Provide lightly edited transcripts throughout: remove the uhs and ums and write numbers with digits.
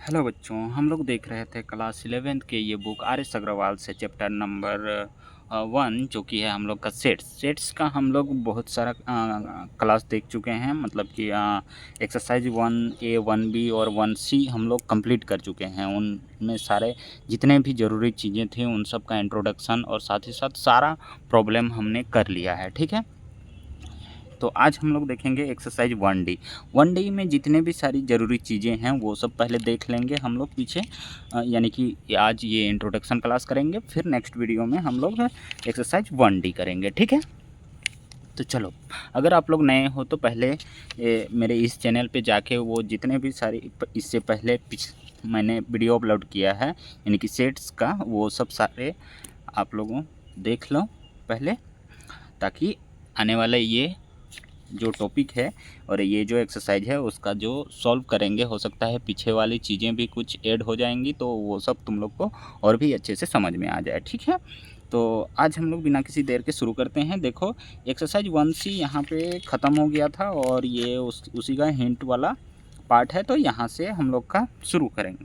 Hello बच्चों, हम लोग देख रहे थे क्लास 11th के ये बुक आर एस अग्रवाल से चैप्टर नंबर 1 जो कि है हम लोग का सेट्स का हम लोग बहुत सारा क्लास देख चुके हैं। मतलब कि एक्सरसाइज 1A 1B और 1C हम लोग कंप्लीट कर चुके हैं। उनमें सारे जितने भी ज़रूरी चीज़ें थी उन सब का इंट्रोडक्शन और साथ ही साथ सारा प्रॉब्लम हमने कर लिया है। ठीक है, तो आज हम लोग देखेंगे एक्सरसाइज 1D में जितने भी सारी ज़रूरी चीज़ें हैं वो सब पहले देख लेंगे हम लोग पीछे। यानी कि आज ये इंट्रोडक्शन क्लास करेंगे, फिर नेक्स्ट वीडियो में हम लोग एक्सरसाइज 1D करेंगे। ठीक है, तो चलो, अगर आप लोग नए हो तो पहले मेरे इस चैनल पे जाके वो जितने भी सारी इससे पहले मैंने वीडियो अपलोड किया है यानी कि सेट्स का, वो सब सारे आप लोगों देख लो पहले, ताकि आने वाला ये जो टॉपिक है और ये जो एक्सरसाइज है उसका जो सॉल्व करेंगे, हो सकता है पीछे वाली चीज़ें भी कुछ ऐड हो जाएंगी, तो वो सब तुम लोग को और भी अच्छे से समझ में आ जाए। ठीक है, तो आज हम लोग बिना किसी देर के शुरू करते हैं। देखो, एक्सरसाइज 1C यहाँ पे ख़त्म हो गया था और ये उसी का हिंट वाला पार्ट है, तो यहाँ से हम लोग का शुरू करेंगे।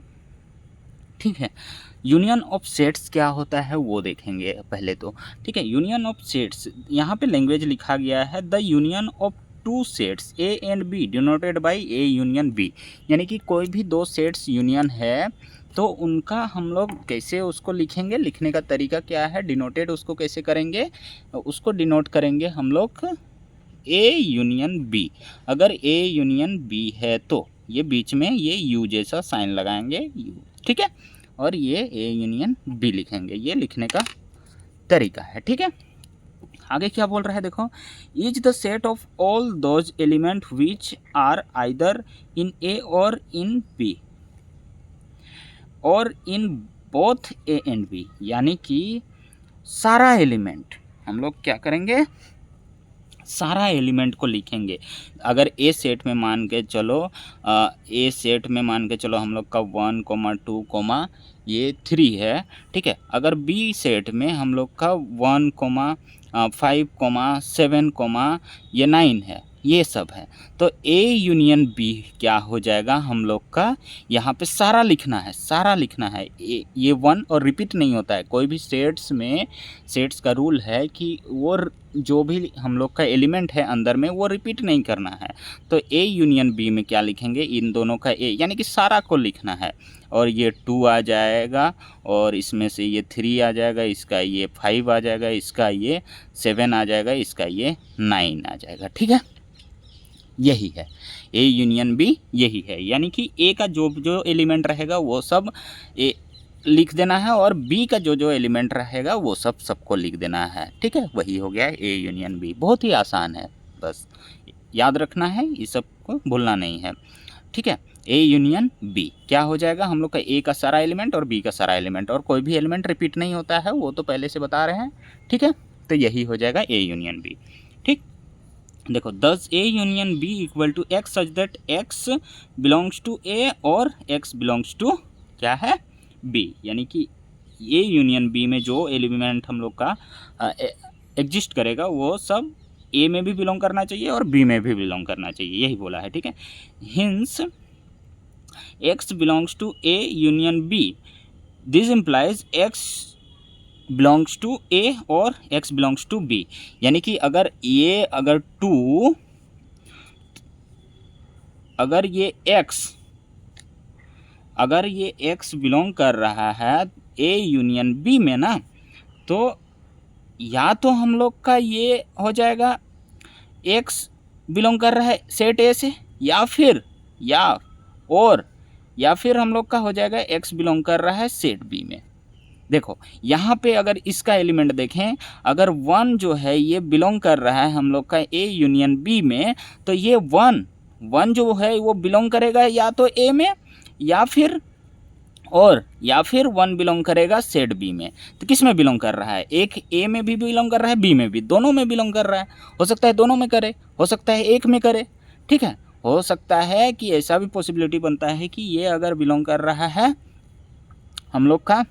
ठीक है, यूनियन ऑफ सेट्स क्या होता है वो देखेंगे पहले तो। ठीक है, यूनियन ऑफ सेट्स यहाँ पे लैंग्वेज लिखा गया है the union of two sets A and B denoted by A union B. यानी कि कोई भी दो सेट्स यूनियन है तो उनका हम लोग कैसे उसको लिखेंगे, लिखने का तरीका क्या है, डिनोटेड उसको कैसे करेंगे, उसको डिनोट करेंगे हम लोग ए यूनियन बी। अगर ए यूनियन बी है तो ये बीच में ये यू जैसा साइन लगाएंगे यू। ठीक है, और ये ए यूनियन बी लिखेंगे, ये लिखने का तरीका है। ठीक है, आगे क्या बोल रहा है देखो, is the set of all those element which are either in A or in B or in both A and B. यानी कि सारा एलिमेंट हम लोग क्या करेंगे, सारा एलिमेंट को लिखेंगे। अगर ए सेट में मान के चलो ए सेट में मान के चलो हम लोग का 1, 2, ये 3 है। ठीक है, अगर बी सेट में हम लोग का 1, 5, 7, ये 9 है, ये सब है, तो ए यूनियन बी क्या हो जाएगा हम लोग का, यहाँ पे सारा लिखना है, सारा लिखना है। ये 1 और रिपीट नहीं होता है कोई भी सेट्स में। सेट्स का रूल है कि वो जो भी हम लोग का एलिमेंट है अंदर में वो रिपीट नहीं करना है। तो ए यूनियन बी में क्या लिखेंगे, इन दोनों का ए यानी कि सारा को लिखना है, और ये 2 आ जाएगा और इसमें से ये 3 आ जाएगा, इसका ये 5 आ जाएगा, इसका ये 7 आ जाएगा, इसका ये 9 आ जाएगा। ठीक है, यही है ए यूनियन बी, यही है। यानी कि ए का जो जो एलिमेंट रहेगा वो सब ए लिख देना है और बी का जो जो एलिमेंट रहेगा वो सब सबको लिख देना है। ठीक है, वही हो गया ए यूनियन बी। बहुत ही आसान है, बस याद रखना है, ये सब को भूलना नहीं है। ठीक है, ए यूनियन बी क्या हो जाएगा हम लोग का, ए का सारा एलिमेंट और बी का सारा एलिमेंट, और कोई भी एलिमेंट रिपीट नहीं होता है, वो तो पहले से बता रहे हैं। ठीक है, तो यही हो जाएगा ए यूनियन बी। ठीक, देखो, thus A union B equal to x such that x belongs to A or X belongs to क्या है, बी। यानी कि ए यूनियन बी में जो एलिमेंट हम लोग का एग्जिस्ट करेगा वो सब ए में भी बिलोंग करना चाहिए और बी में भी बिलोंग करना चाहिए, यही बोला है। ठीक है, hence x belongs to A union B, this implies x belongs to A or X belongs to B. यानी कि अगर ये अगर ये एक्स बिलोंग कर रहा है ए यूनियन बी में ना, तो या तो हम लोग का ये हो जाएगा एक्स बिलोंग कर रहा है सेट ए से, या फिर हम लोग का हो जाएगा एक्स बिलोंग कर रहा है सेट बी में। देखो, यहाँ पे अगर इसका एलिमेंट देखें, अगर 1 जो है ये बिलोंग कर रहा है हम लोग का ए यूनियन बी में, तो ये 1 जो है वो बिलोंग करेगा या तो ए में या फिर 1 बिलोंग करेगा सेट बी में। तो किस में बिलोंग कर रहा है, एक ए में भी बिलोंग कर रहा है, बी में भी, दोनों में बिलोंग कर रहा है। हो सकता है दोनों में करे, हो सकता है एक में करे। ठीक है, हो सकता है कि ऐसा भी पॉसिबिलिटी बनता है कि ये अगर बिलोंग कर रहा है हम लोग का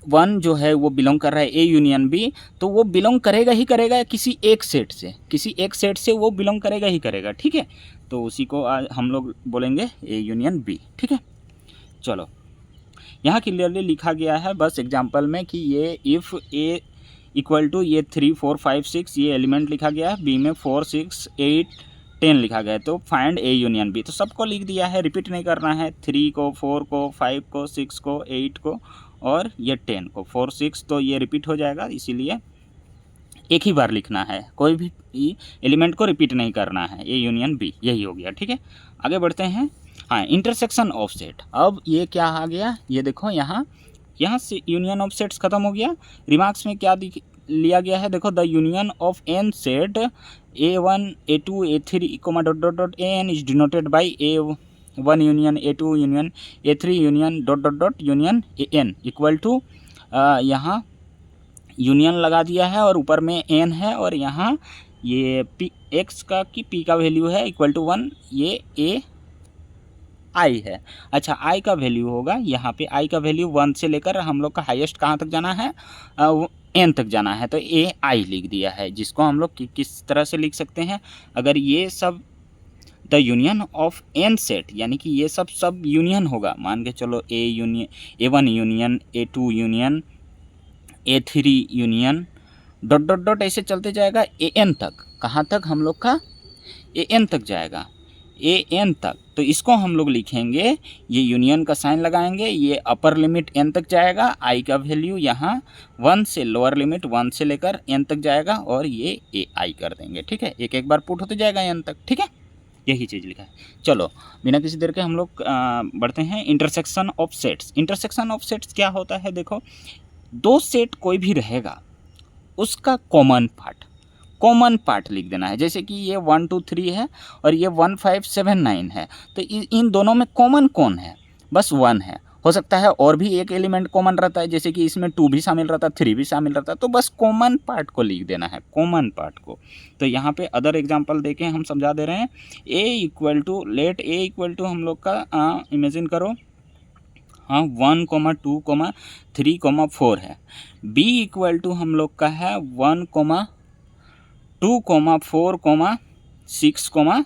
1 जो है वो बिलोंग कर रहा है ए यूनियन बी, तो वो बिलोंग करेगा ही करेगा किसी एक सेट से वो बिलोंग करेगा ही करेगा। ठीक है, तो उसी को आज हम लोग बोलेंगे ए यूनियन बी। ठीक है, चलो यहाँ क्लियरली लिखा गया है बस एग्जाम्पल में कि ये इफ़ ए इक्वल टू ये 3 4 5 6 ये एलिमेंट लिखा गया है, बी में 4 6 8 10 लिखा गया है, तो फाइंड ए यूनियन बी। तो सबको लिख दिया है, रिपीट नहीं करना है, 3 को 4 को 5 को 6 को 8 को और ये 10 को, 4 6 तो ये रिपीट हो जाएगा, इसीलिए एक ही बार लिखना है, कोई भी एलिमेंट को रिपीट नहीं करना है, ए यूनियन बी, यही हो गया। ठीक है, आगे बढ़ते हैं। हाँ, इंटरसेक्शन ऑफ सेट। अब ये क्या आ गया, ये देखो यहाँ से यूनियन ऑफ सेट्स खत्म हो गया। रिमार्क्स में क्या लिया गया है, देखो the union of n set A1 A2 A3 dot dot dot AN is denoted by A1 union A2 union A3 union dot dot dot union AN equal to यहाँ यूनियन लगा दिया है और ऊपर में n है और यहाँ ये p x का कि p का वैल्यू है इक्वल टू 1, ये a i है। अच्छा, i का वैल्यू होगा यहाँ पे, i का वैल्यू 1 से लेकर हम लोग का हाईएस्ट कहाँ तक जाना है, n तक जाना है, तो a i लिख दिया है, जिसको हम लोग किस तरह से लिख सकते हैं, अगर ये सब the union of n set यानी कि ये सब यूनियन होगा, मान के चलो A1 union A2 union A3 union dot dot dot ऐसे चलते जाएगा AN तक, कहाँ तक हम लोग का AN तक जाएगा, AN तक। तो इसको हम लोग लिखेंगे, ये यूनियन का साइन लगाएंगे, ये अपर लिमिट n तक जाएगा, i का वैल्यू यहाँ 1 से लोअर लिमिट 1 से लेकर n तक जाएगा और ये ai कर देंगे। ठीक है, एक एक बार पुट होते जाएगा n तक। ठीक है, यही चीज़ लिखा है। चलो बिना किसी देर के हम लोग बढ़ते हैं intersection of sets. Intersection of sets क्या होता है, देखो दो सेट कोई भी रहेगा उसका कॉमन पार्ट लिख देना है, जैसे कि ये 1 2 3 है और ये 1 5 7 9 है, तो इन दोनों में कॉमन कौन है, बस 1 है। हो सकता है और भी एक एलिमेंट कॉमन रहता है, जैसे कि इसमें 2 भी शामिल रहता है, 3 भी शामिल रहता है, तो बस कॉमन पार्ट को लिख देना है, कॉमन पार्ट को। तो यहाँ पे अदर एग्जांपल देके हम समझा दे रहे हैं। a equal to let a equal to हम लोग का इमेजिन करो, हाँ 1 2 3 4 है। b इक्वल टू हम लोग का है 1 2 4 6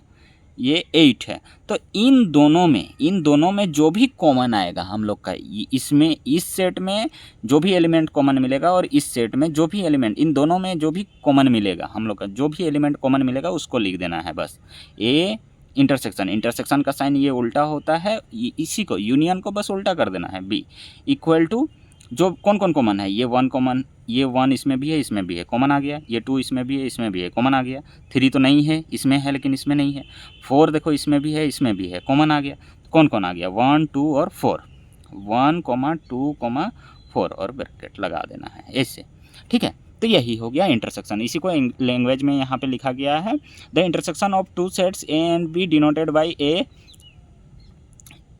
ये 8 है। तो इन दोनों में जो भी कॉमन आएगा हम लोग का, इसमें इस सेट में जो भी एलिमेंट कॉमन मिलेगा और इस सेट में जो भी एलिमेंट, इन दोनों में जो भी कॉमन मिलेगा हम लोग का, जो भी एलिमेंट कॉमन मिलेगा उसको लिख देना है बस। ए इंटरसेक्शन का साइन ये उल्टा होता है, इसी को यूनियन को बस उल्टा कर देना है। बी इक्वल टू जो कौन कॉमन है, ये 1 कॉमन, ये 1 इसमें भी है इसमें भी है, कॉमन आ गया, ये 2 इसमें भी है इसमें भी है, कॉमन आ गया, 3 तो नहीं है, इसमें है लेकिन इसमें नहीं है, 4 देखो इसमें भी है इसमें भी है, कॉमन आ गया, कौन आ गया 1 2 और 4, 1 2 4 और ब्रैकेट लगा देना है ऐसे। ठीक है, तो यही हो गया इंटरसेक्शन। इसी को लैंग्वेज में यहाँ पे लिखा गया है, the intersection of two sets A and B denoted by A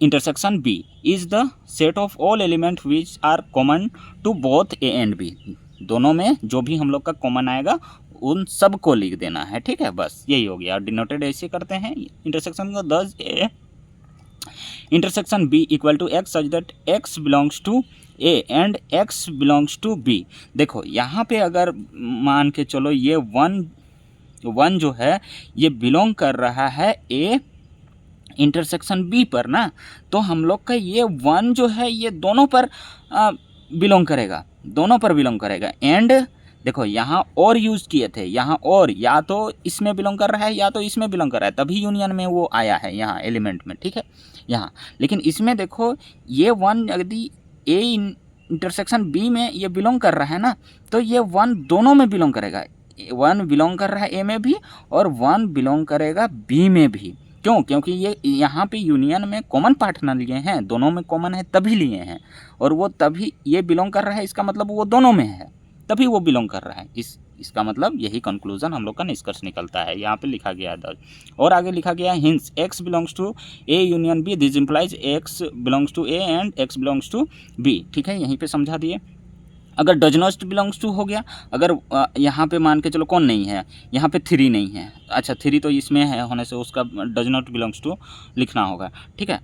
intersection B is the set of all element which are common to both A and B. दोनों में जो भी हम लोग का कॉमन आएगा उन सब को लिख देना है। ठीक है, बस यही हो गया। डिनोटेड ऐसे करते हैं इंटरसेक्शन को, thus A intersection B equal to x such that x belongs to A and x belongs to B. देखो यहाँ पे अगर मान के चलो ये वन जो है ये बिलोंग कर रहा है ए इंटरसेक्शन बी पर ना, तो हम लोग का ये 1 जो है ये दोनों पर बिलोंग करेगा, एंड देखो यहाँ और यूज़ किए थे, यहाँ और या तो इसमें बिलोंग कर रहा है या तो इसमें बिलोंग कर रहा है, तभी यूनियन में वो आया है यहाँ एलिमेंट में। ठीक है, यहाँ लेकिन इसमें देखो ये 1 यदि ए इंटरसेक्शन बी में ये बिलोंग कर रहा है ना, तो ये 1 दोनों में बिलोंग करेगा, 1 बिलोंग कर रहा है ए में भी और 1 बिलोंग करेगा बी में भी। क्यों? क्योंकि ये यहाँ पे यूनियन में कॉमन पार्ट ना लिए हैं, दोनों में कॉमन है तभी लिए हैं, और वो तभी ये बिलोंग कर रहा है, इसका मतलब वो दोनों में है तभी वो बिलोंग कर रहा है। इसका मतलब यही कंक्लूजन हम लोग का निष्कर्ष निकलता है, यहाँ पे लिखा गया है। और आगे लिखा गया है hence x belongs to A union B, this implies x belongs to A and x belongs to B. ठीक है, यहीं पे समझा दिए। अगर डज नॉट बिलोंग्स टू हो गया, अगर यहाँ पे मान के चलो कौन नहीं है, यहाँ पे 3 नहीं है, अच्छा 3 तो इसमें है होने से उसका डज नॉट बिलोंग्स टू लिखना होगा। ठीक है,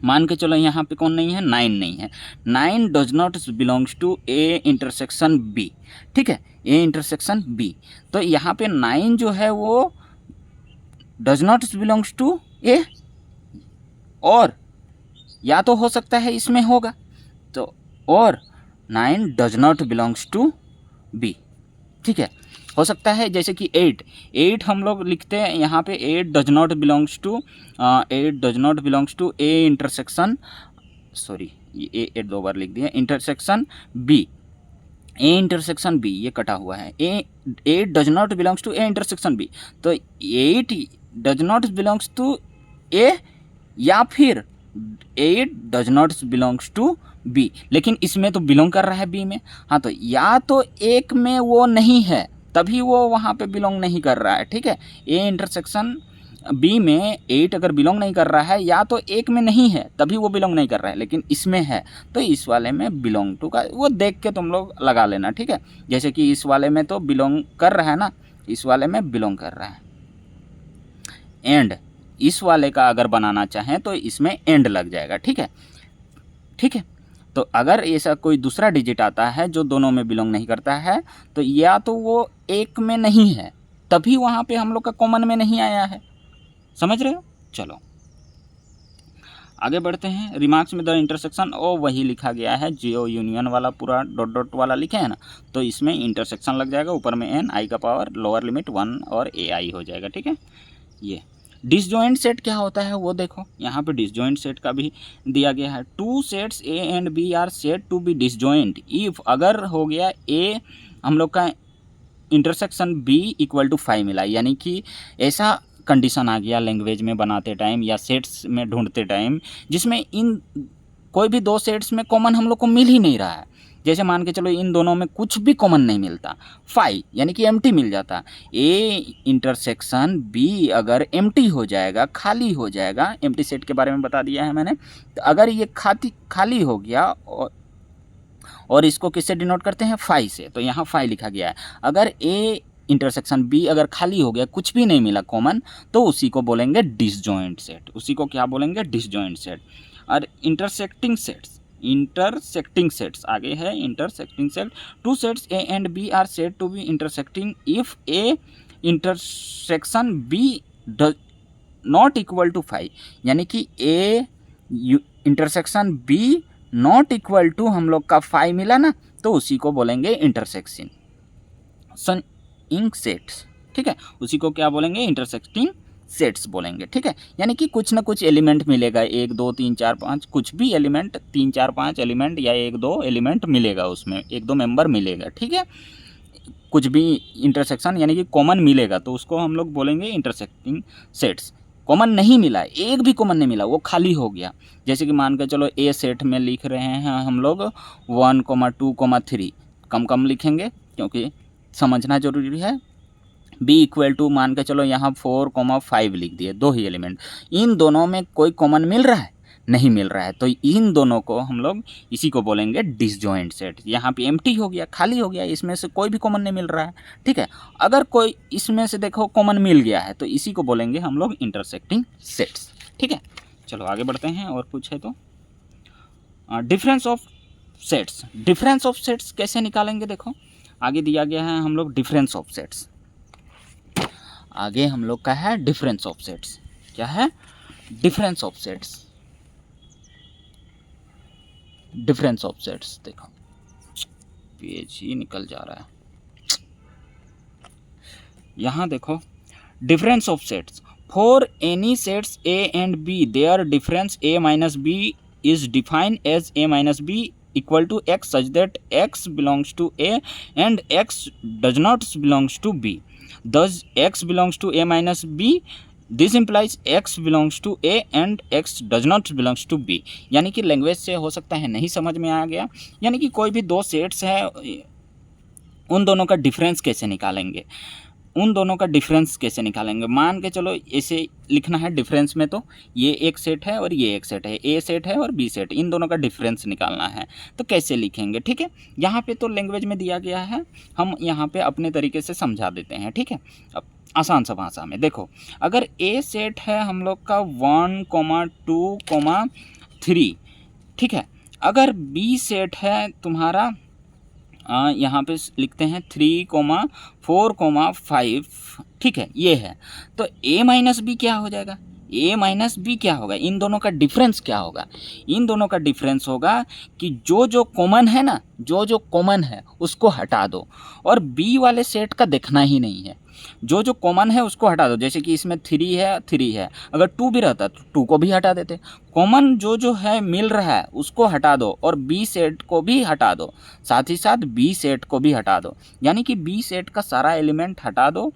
मान के चलो यहाँ पे कौन नहीं है, 9 नहीं है। 9 does not belongs to A intersection B, ठीक है, ए इंटरसेक्शन बी। तो यहाँ पे 9 जो है वो does not belongs to A, और या तो हो सकता है इसमें होगा, तो और 9 does not belongs to B, ठीक है। हो सकता है जैसे कि 8 हम लोग लिखते हैं यहाँ पे 8 does not belongs to A intersection, sorry ये ए 2 बार लिख दिया, intersection B, A intersection B, ये कटा हुआ है, A does not belongs to A intersection B. तो 8 does not belongs to A, या फिर 8 does not belongs to B, लेकिन इसमें तो बिलोंग कर रहा है बी में। हाँ, तो या तो एक में वो नहीं है तभी वो वहाँ पे बिलोंग नहीं कर रहा है, ठीक है। ए इंटरसेक्शन बी में 8 अगर बिलोंग नहीं कर रहा है, या तो एक में नहीं है तभी वो बिलोंग नहीं कर रहा है, लेकिन इसमें है तो इस वाले में बिलोंग टू का वो देख के तुम लोग लगा लेना, ठीक है। जैसे कि इस वाले में तो बिलोंग कर रहा है ना, इस वाले में बिलोंग कर रहा है। एंड इस वाले का अगर बनाना चाहें तो इसमें एंड लग जाएगा, ठीक है, ठीक है। तो अगर ऐसा कोई दूसरा डिजिट आता है जो दोनों में बिलोंग नहीं करता है, तो या तो वो एक में नहीं है तभी वहाँ पे हम लोग का कॉमन में नहीं आया है, समझ रहे हो। चलो आगे बढ़ते हैं। रिमार्क्स में द इंटरसेक्शन, ओ वही लिखा गया है जियो यूनियन वाला, पूरा डॉट डॉट वाला लिखे है ना, तो इसमें इंटरसेक्शन लग जाएगा, ऊपर में एन, आई का पावर, लोअर लिमिट 1 और ए आई हो जाएगा, ठीक है। ये डिसजॉइंट सेट क्या होता है वो देखो, यहाँ पे डिसजॉइंट सेट का भी दिया गया है। 2 sets A and B are set to be disjoint if, अगर हो गया ए हम लोग का इंटरसेक्शन बी इक्वल टू 5 मिला, यानी कि ऐसा कंडीशन आ गया लैंग्वेज में बनाते टाइम या सेट्स में ढूंढते टाइम जिसमें इन कोई भी 2 सेट्स में कॉमन हम लोग को मिल ही नहीं रहा है। जैसे मान के चलो इन दोनों में कुछ भी कॉमन नहीं मिलता, 5 यानी कि एम्प्टी मिल जाता। ए इंटरसेक्शन बी अगर एम्प्टी हो जाएगा, खाली हो जाएगा, एम्प्टी सेट के बारे में बता दिया है मैंने, तो अगर ये खाली हो गया और इसको किससे डिनोट करते हैं, 5 से, तो यहाँ 5 लिखा गया है। अगर ए इंटरसेक्शन बी अगर खाली हो गया, कुछ भी नहीं मिला कॉमन, तो उसी को बोलेंगे डिसजॉइंट सेट, उसी को क्या बोलेंगे, डिसजॉइंट सेट। और इंटरसेक्टिंग सेट्स आगे है, intersecting set, 2 sets A and B are set to be intersecting if A intersection B does not equal to 5, यानी कि A intersection B not equal to हम लोग का 5 मिला ना, तो उसी को बोलेंगे इंटरसेक्शन सेट्स, ठीक है, उसी को क्या बोलेंगे, इंटरसेक्टिंग सेट्स बोलेंगे, ठीक है। यानी कि कुछ ना कुछ एलिमेंट मिलेगा, 1 2 3 4 5, कुछ भी एलिमेंट 3 4 5 एलिमेंट या 1 2 एलिमेंट मिलेगा, उसमें 1 2 मेंबर मिलेगा, ठीक है। कुछ भी इंटरसेक्शन यानी कि कॉमन मिलेगा तो उसको हम लोग बोलेंगे इंटरसेक्टिंग सेट्स। कॉमन नहीं मिला, एक भी कॉमन नहीं मिला, वो खाली हो गया। जैसे कि मान के चलो ए सेट में लिख रहे हैं हम लोग 1 2 3, कम कम लिखेंगे क्योंकि समझना जरूरी है। बी इक्वल टू मान के चलो यहाँ 4 5 लिख दिए, 2 ही एलिमेंट, इन दोनों में कोई कॉमन मिल रहा है, नहीं मिल रहा है, तो इन दोनों को हम लोग इसी को बोलेंगे डिसजॉइंट सेट। यहाँ पे एम्प्टी हो गया, खाली हो गया, इसमें से कोई भी कॉमन नहीं मिल रहा है, ठीक है। अगर कोई इसमें से देखो कॉमन मिल गया है तो इसी को बोलेंगे हम लोग इंटरसेक्टिंग सेट्स, ठीक है। चलो आगे बढ़ते हैं, और कुछ है तो डिफरेंस ऑफ सेट्स कैसे निकालेंगे, देखो आगे दिया गया है हम लोग डिफरेंस ऑफ सेट्स। आगे हम लोग का है डिफरेंस ऑफ सेट्स। क्या है, difference of sets. Difference of sets देखो, पेज ही निकल जा रहा है, यहाँ देखो difference of sets for any sets A and B their difference A minus B is defined as A minus B equal to x such that x belongs to a and x does not belongs to b. Thus x belongs to a minus b. This implies x belongs to a and x does not belongs to b. यानी कि language से हो सकता है नहीं समझ में आ गया, यानी कि कोई भी 2 सेट्स है, उन दोनों का डिफरेंस कैसे निकालेंगे, मान के चलो ऐसे लिखना है डिफरेंस में, तो ये एक सेट है और ये एक सेट है, ए सेट है और बी सेट, इन दोनों का डिफरेंस निकालना है, तो कैसे लिखेंगे, ठीक है। यहाँ पे तो लैंग्वेज में दिया गया है, हम यहाँ पे अपने तरीके से समझा देते हैं, ठीक है। अब आसान सा भाषा में देखो, अगर ए सेट है हम लोग का 1 2 3, ठीक है। अगर बी सेट है तुम्हारा, यहाँ पे लिखते हैं 3,4,5, ठीक है, ये है। तो ए माइनस बी क्या हो जाएगा, ए माइनस बी क्या होगा, इन दोनों का डिफरेंस क्या होगा, इन दोनों का डिफरेंस होगा कि जो जो कॉमन है ना, जो जो कॉमन है उसको हटा दो, और बी वाले सेट का देखना ही नहीं है, जो जो कॉमन है उसको हटा दो। जैसे कि इसमें 3 है, अगर 2 भी रहता तो 2 को भी हटा देते। कॉमन जो जो है मिल रहा है उसको हटा दो, और बी सेट को भी हटा दो, साथ ही साथ बी सेट को भी हटा दो, यानी कि बी सेट का सारा एलिमेंट हटा दो,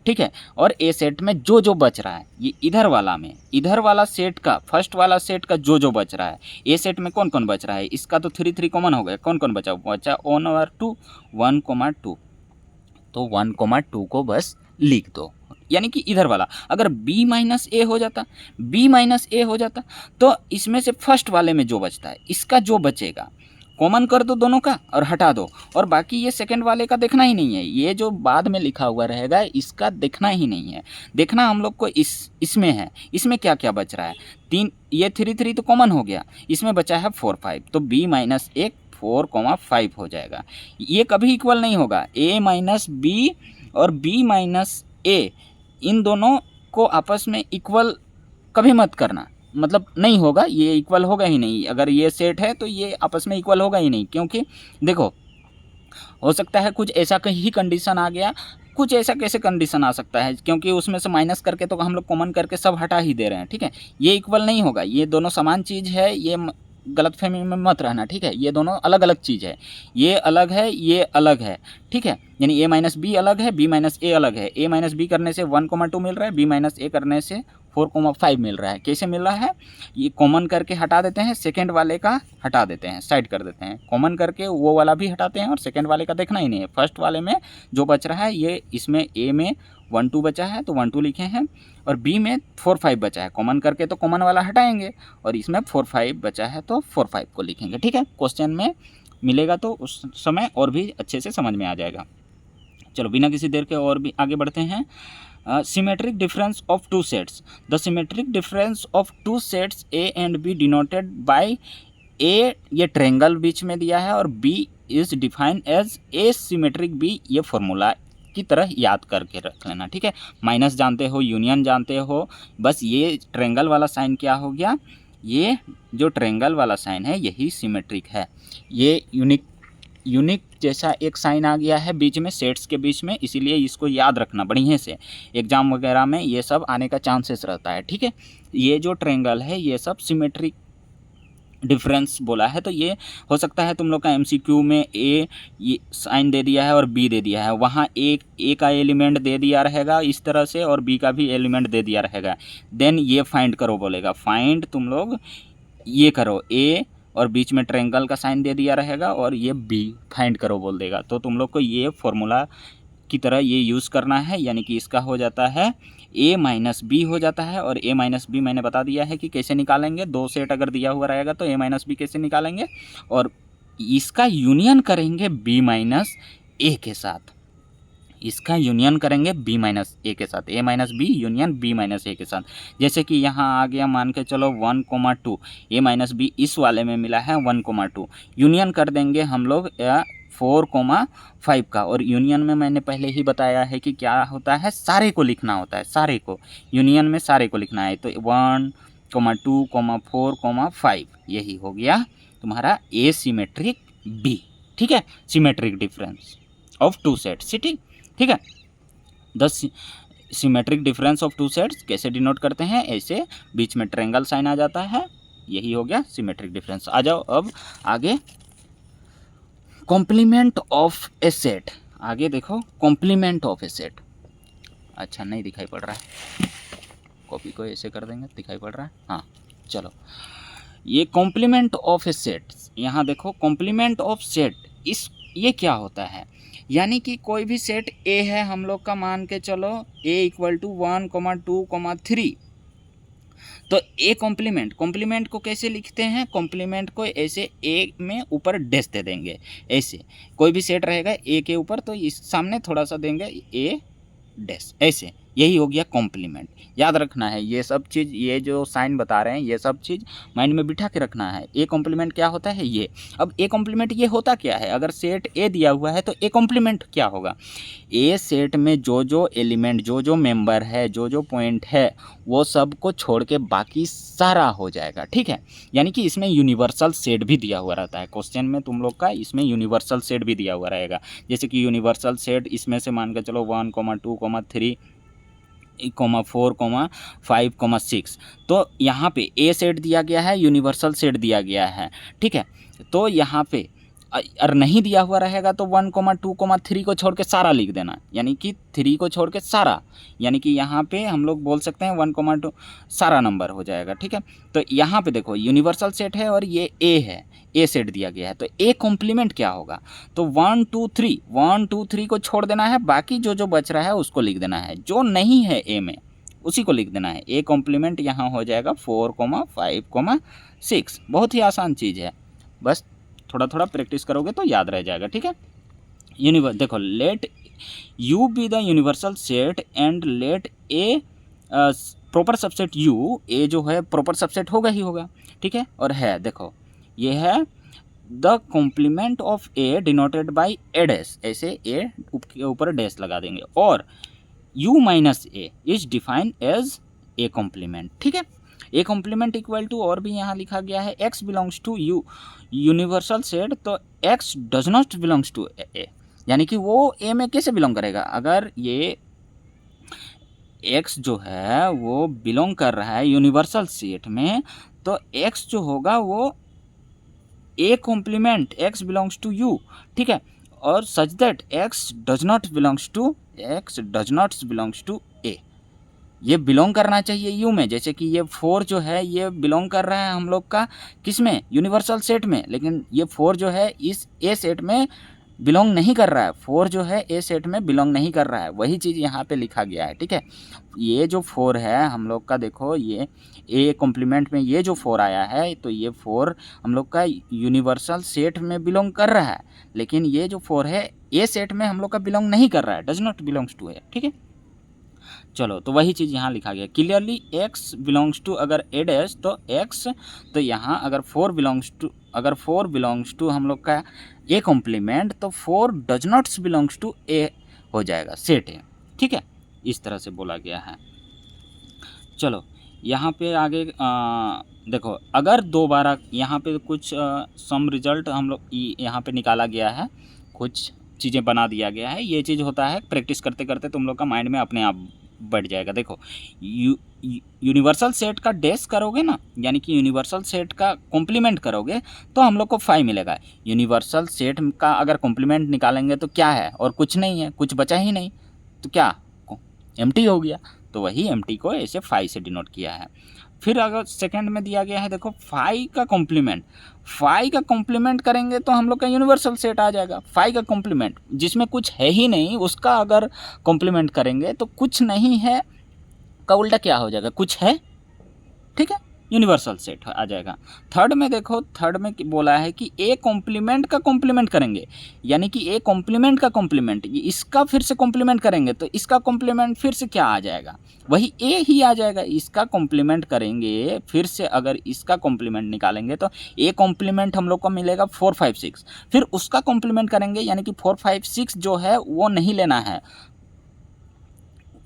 ठीक है। और ए सेट में जो जो बच रहा है, ये इधर वाला में, इधर वाला सेट का, फर्स्ट वाला सेट का जो जो बच रहा है, ए सेट में कौन कौन बच रहा है, इसका तो 3 कॉमन हो गया, कौन कौन बचा, 1 और 2, 1,2, तो 1,2 को बस लिख दो। यानी कि इधर वाला अगर b माइनस ए हो जाता, b माइनस ए हो जाता, तो इसमें से फर्स्ट वाले में जो बचता है, इसका जो बचेगा कॉमन कर दो दोनों का और हटा दो, और बाकी ये सेकंड वाले का देखना ही नहीं है, ये जो बाद में लिखा हुआ रहेगा इसका देखना ही नहीं है। देखना हम लोग को इसमें है, इसमें क्या क्या बच रहा है, 3, ये 3 तो कॉमन हो गया, इसमें बचा है 4 5, तो b माइनस 1 4,5 हो जाएगा। ये कभी इक्वल नहीं होगा, a माइनस बी और b माइनस ए, इन दोनों को आपस में इक्वल कभी मत करना, मतलब नहीं होगा, ये इक्वल होगा ही नहीं। अगर ये सेट है तो ये आपस में इक्वल होगा ही नहीं, क्योंकि देखो हो सकता है कुछ ऐसा कहीं कंडीशन आ गया, कुछ ऐसा कैसे कंडीशन आ सकता है, क्योंकि उसमें से माइनस करके तो हम लोग कॉमन करके सब हटा ही दे रहे हैं, ठीक है। ये इक्वल नहीं होगा, ये दोनों समान चीज़ है, ये गलतफहमी में मत रहना, ठीक है। ये दोनों अलग अलग चीज़ है, ये अलग है, ये अलग है, ठीक है। यानी a माइनस बी अलग है, b माइनस ए अलग है। a माइनस बी करने से 1,2 मिल रहा है, b माइनस ए करने से 4,5 मिल रहा है। कैसे मिल रहा है, ये कॉमन करके हटा देते हैं, सेकेंड वाले का हटा देते हैं, साइड कर देते हैं, कॉमन करके वो वाला भी हटाते हैं, और सेकेंड वाले का देखना ही नहीं है। फर्स्ट वाले में जो बच रहा है, ये इसमें a में 1 2 बचा है तो 1 2 लिखे हैं, और b में 4 5 बचा है, कॉमन करके तो कॉमन वाला हटाएंगे, और इसमें 4 5 बचा है तो 4 5 को लिखेंगे, ठीक है। क्वेश्चन में मिलेगा तो उस समय और भी अच्छे से समझ में आ जाएगा। चलो बिना किसी देर के और भी आगे बढ़ते हैं। Symmetric difference of two sets, the symmetric difference of two sets A and B denoted by A, ये ट्रेंगल बीच में दिया है, और B is defined as A symmetric B, ये फॉर्मूला की तरह याद करके रख लेना, ठीक है। माइनस जानते हो, यूनियन जानते हो, बस ये ट्रेंगल वाला साइन क्या हो गया, ये जो ट्रेंगल वाला साइन है यही सिमेट्रिक है, ये यूनिक जैसा एक साइन आ गया है बीच में, सेट्स के बीच में, इसीलिए इसको याद रखना बढ़िया से, एग्जाम वगैरह में ये सब आने का चांसेस रहता है, ठीक है। ये जो ट्रेंगल है ये सब सिमेट्रिक डिफरेंस बोला है, तो ये हो सकता है तुम लोग का एमसीक्यू में ए ये साइन दे दिया है और बी दे दिया है, वहाँ ए का एलिमेंट दे दिया रहेगा इस तरह से, और बी का भी एलिमेंट दे दिया रहेगा, देन ये फाइंड करो बोलेगा, फाइंड तुम लोग ये करो ए, और बीच में ट्रायंगल का साइन दे दिया रहेगा, और ये बी फाइंड करो बोल देगा, तो तुम लोग को ये फॉर्मूला की तरह ये यूज़ करना है, यानी कि इसका हो जाता है a माइनस बी हो जाता है, और a माइनस बी मैंने बता दिया है कि कैसे निकालेंगे, 2 सेट अगर दिया हुआ रहेगा तो a माइनस बी कैसे निकालेंगे, और इसका यूनियन करेंगे b माइनस ए के साथ, इसका यूनियन करेंगे b माइनस ए के साथ, a minus B union b minus A के साथ। जैसे कि यहाँ आ गया, मान के चलो 1,2, a माइनस बी इस वाले में मिला है 1,2, यूनियन कर देंगे हम लोग 4,5 का, और यूनियन में मैंने पहले ही बताया है कि क्या होता है, सारे को लिखना होता है, सारे को यूनियन में सारे को लिखना है, तो 1,2,4,5 यही हो गया तुम्हारा ए सिमेट्रिक बी, ठीक है, symmetric difference of two sets, ठीक है। The symmetric difference of two sets कैसे डिनोट करते हैं, ऐसे बीच में ट्रायंगल साइन आ जाता है, यही हो गया सिमेट्रिक डिफरेंस। आ जाओ अब आगे, कॉम्प्लीमेंट ऑफ ए सेट, आगे देखो कॉम्प्लीमेंट ऑफ ए सेट, अच्छा नहीं दिखाई पड़ रहा है, कॉपी को ऐसे कर देंगे, दिखाई पड़ रहा है, हाँ चलो, ये कॉम्प्लीमेंट ऑफ ए सेट, यहाँ देखो कॉम्प्लीमेंट ऑफ सेट, इस ये क्या होता है, यानी कि कोई भी सेट ए है हम लोग का, मान के चलो a इक्वल टू 1,2,3, तो ए कॉम्प्लीमेंट को कैसे लिखते हैं, कॉम्प्लीमेंट को ऐसे ए में ऊपर डैश दे देंगे, ऐसे कोई भी सेट रहेगा ए के ऊपर तो इस सामने थोड़ा सा देंगे ए डैश, ऐसे यही हो गया कॉम्प्लीमेंट। याद रखना है ये सब चीज़, ये जो साइन बता रहे हैं ये सब चीज़ माइंड में बिठा के रखना है। ए कॉम्प्लीमेंट क्या होता है ये। अब ए कॉम्प्लीमेंट ये होता क्या है, अगर सेट ए दिया हुआ है तो ए कॉम्प्लीमेंट क्या होगा, ए सेट में जो जो एलिमेंट, जो जो मेंबर है, जो जो पॉइंट है, वो सब को छोड़ के बाकी सारा हो जाएगा। ठीक है, यानी कि इसमें यूनिवर्सल सेट भी दिया हुआ रहता है क्वेश्चन में तुम लोग का, इसमें यूनिवर्सल सेट भी दिया हुआ रहेगा। जैसे कि यूनिवर्सल सेट इसमें से मान के चलो 1, 2, 3, 4, 5, 6, तो यहाँ पे ए सेट दिया गया है, यूनिवर्सल सेट दिया गया है। ठीक है, तो यहाँ पे और नहीं दिया हुआ रहेगा तो 1, 2, 3 को छोड़ के सारा लिख देना, यानी कि 3 को छोड़ के सारा, यानी कि यहाँ पे हम लोग बोल सकते हैं 1, 2 सारा नंबर हो जाएगा। ठीक है, तो यहाँ पे देखो यूनिवर्सल सेट है और ये ए है, ए सेट दिया गया है, तो ए कॉम्प्लीमेंट क्या होगा, तो 1, 2, 3, 1, 2, 3 को छोड़ देना है, बाकी जो जो बच रहा है उसको लिख देना है, जो नहीं है ए में उसी को लिख देना है। ए कॉम्प्लीमेंट यहाँ हो जाएगा 4, 5, 6। बहुत ही आसान चीज़ है, बस थोड़ा थोड़ा प्रैक्टिस करोगे तो याद रह जाएगा। ठीक है, देखो let U be the universal set and let A proper subset U, A जो है प्रॉपर सबसेट होगा ही होगा। ठीक है, और है देखो ये है the complement of A denoted by A dash, ऐसे ए के ऊपर डैश लगा देंगे, और u minus A is defined as A complement. ठीक है, ए कॉम्प्लीमेंट इक्वल टू, और भी यहाँ लिखा गया है x belongs to U universal set, तो x does not belongs to A, यानी कि वो ए में कैसे बिलोंग करेगा, अगर ये x जो है वो बिलोंग कर रहा है यूनिवर्सल सेट में, तो x जो होगा वो A complement x belongs to U. ठीक है, और such that x does not belongs to A, ये बिलोंग करना चाहिए यू में। जैसे कि ये 4 जो है ये बिलोंग कर रहा है हम लोग का किस में, यूनिवर्सल सेट में, लेकिन ये 4 जो है इस ए सेट में बिलोंग नहीं कर रहा है, 4 जो है ए सेट में बिलोंग नहीं कर रहा है, वही चीज़ यहाँ पे लिखा गया है। ठीक है, ये जो 4 है हम लोग का, देखो ये ए कॉम्प्लीमेंट में ये जो 4 आया है, तो ये 4 हम लोग का यूनिवर्सल सेट में बिलोंग कर रहा है, लेकिन ये जो 4 है ए सेट में हम लोग का बिलोंग नहीं कर रहा है, डज नॉट बिलोंग्स टू ए। ठीक है, चलो तो वही चीज़ यहाँ लिखा गया क्लियरली, x बिलोंग्स टू अगर ए डैश तो x, तो यहाँ अगर 4 बिलोंग्स टू हम लोग का ए कॉम्प्लीमेंट, तो 4 डज नॉट बिलोंग्स टू ए हो जाएगा, सेट है। ठीक है, इस तरह से बोला गया है। चलो यहाँ पे आगे देखो, अगर दोबारा यहाँ पे कुछ सम रिजल्ट हम लोग यहाँ पे निकाला गया है, कुछ चीज़ें बना दिया गया है। ये चीज़ होता है प्रैक्टिस करते करते तुम लोग का माइंड में अपने आप बढ़ जाएगा। देखो यूनिवर्सल सेट का डैश करोगे ना, यानी कि यूनिवर्सल सेट का कॉम्प्लीमेंट करोगे तो हम लोग को 5 मिलेगा। यूनिवर्सल सेट का अगर कॉम्प्लीमेंट निकालेंगे तो क्या है, और कुछ नहीं है, कुछ बचा ही नहीं, तो क्या एम्प्टी हो गया, तो वही एम्प्टी को ऐसे 5 से डिनोट किया है। फिर अगर सेकंड में दिया गया है, देखो 5 का कॉम्प्लीमेंट करेंगे तो हम लोग का यूनिवर्सल सेट आ जाएगा। 5 का कॉम्प्लीमेंट जिसमें कुछ है ही नहीं उसका अगर कॉम्प्लीमेंट करेंगे तो कुछ नहीं है का उल्टा क्या हो जाएगा, कुछ है। ठीक है, यूनिवर्सल सेट आ जाएगा। थर्ड में देखो, थर्ड में बोला है कि ए कॉम्प्लीमेंट का कॉम्प्लीमेंट करेंगे, यानी कि ए कॉम्प्लीमेंट का कॉम्प्लीमेंट, इसका फिर से कॉम्प्लीमेंट करेंगे तो इसका कॉम्प्लीमेंट फिर से क्या आ जाएगा, वही ए ही आ जाएगा। इसका कॉम्प्लीमेंट करेंगे फिर से, अगर इसका कॉम्प्लीमेंट निकालेंगे तो ए कॉम्प्लीमेंट हम लोग को मिलेगा 4, 5, 6। फिर उसका कॉम्प्लीमेंट करेंगे, यानी कि 4, 5, 6 जो है वो नहीं लेना है,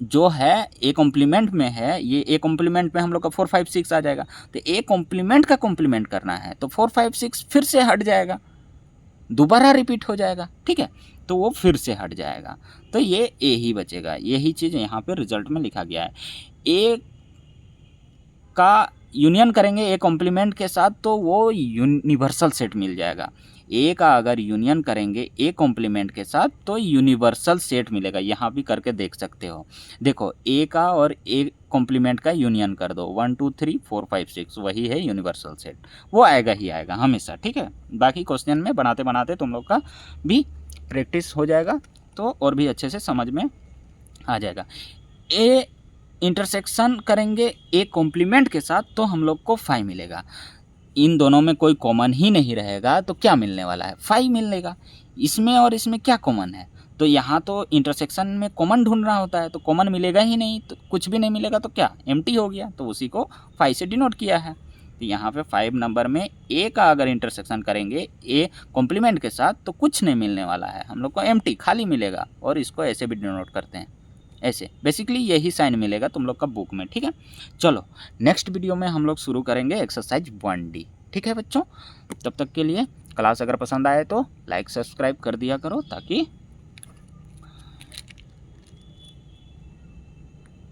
जो है ए कॉम्प्लीमेंट में है, ये ए कॉम्प्लीमेंट में हम लोग का 4, 5, 6 आ जाएगा। तो ए कॉम्प्लीमेंट का कॉम्प्लीमेंट करना है तो 4, 5, 6 फिर से हट जाएगा, दोबारा रिपीट हो जाएगा। ठीक है, तो वो फिर से हट जाएगा, तो ये ए ही बचेगा। यही चीज़ यहाँ पे रिजल्ट में लिखा गया है। ए का यूनियन करेंगे ए कॉम्प्लीमेंट के साथ तो वो यूनिवर्सल सेट मिल जाएगा। ए का अगर यूनियन करेंगे ए कॉम्प्लीमेंट के साथ तो यूनिवर्सल सेट मिलेगा। यहाँ भी करके देख सकते हो। देखो ए का और ए कॉम्प्लीमेंट का यूनियन कर दो, 1, 2, 3, 4, 5, 6, वही है यूनिवर्सल सेट, वो आएगा ही आएगा हमेशा। ठीक है, बाकी क्वेश्चन में बनाते बनाते तुम लोग का भी प्रैक्टिस हो जाएगा तो और भी अच्छे से समझ में आ जाएगा। ए इंटरसेक्शन करेंगे ए कॉम्प्लीमेंट के साथ तो हम लोग को 5 मिलेगा। इन दोनों में कोई कॉमन ही नहीं रहेगा तो क्या मिलने वाला है, 5 मिलेगा। इसमें और इसमें क्या कॉमन है, तो यहाँ तो इंटरसेक्शन में कॉमन ढूंढना होता है, तो कॉमन मिलेगा ही नहीं, तो कुछ भी नहीं मिलेगा तो क्या एम्प्टी हो गया, तो उसी को 5 से डिनोट किया है। तो यहाँ पे 5 नंबर में ए का अगर इंटरसेक्शन करेंगे ए कॉम्प्लीमेंट के साथ तो कुछ नहीं मिलने वाला है, हम लोग को एम्प्टी खाली मिलेगा, और इसको ऐसे भी डिनोट करते हैं, ऐसे बेसिकली यही साइन मिलेगा तुम लोग का बुक में। ठीक है, चलो नेक्स्ट वीडियो में हम लोग शुरू करेंगे एक्सरसाइज 1D। ठीक है बच्चों, तब तक के लिए क्लास अगर पसंद आए तो लाइक सब्सक्राइब कर दिया करो, ताकि